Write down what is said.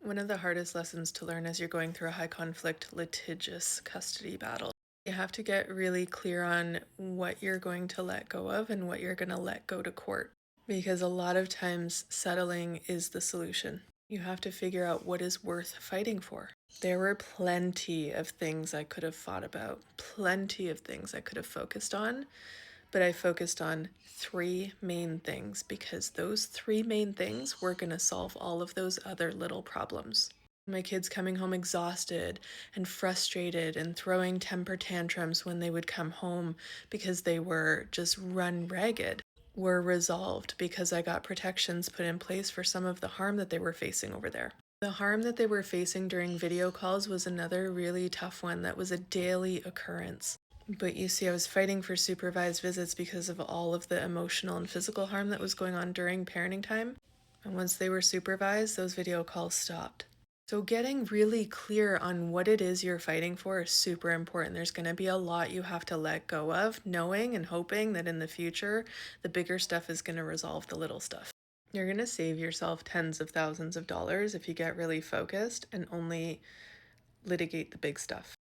One of the hardest lessons to learn as you're going through a high conflict litigious custody battle. You have to get really clear on what you're going to let go of and what you're going to let go to court. Because a lot of times settling is the solution. You have to figure out what is worth fighting for. There were plenty of things I could have fought about, plenty of things I could have focused on, but I focused on three main things because those three main things were going to solve all of those other little problems. My kids coming home exhausted and frustrated and throwing temper tantrums when they would come home because they were just run ragged were resolved because I got protections put in place for some of the harm that they were facing over there. The harm that they were facing during video calls was another really tough one that was a daily occurrence. But you see, I was fighting for supervised visits because of all of the emotional and physical harm that was going on during parenting time. And once they were supervised, those video calls stopped. So, getting really clear on what it is you're fighting for is super important. There's going to be a lot you have to let go of, knowing and hoping that in the future, the bigger stuff is going to resolve the little stuff. You're going to save yourself tens of thousands of dollars if you get really focused and only litigate the big stuff.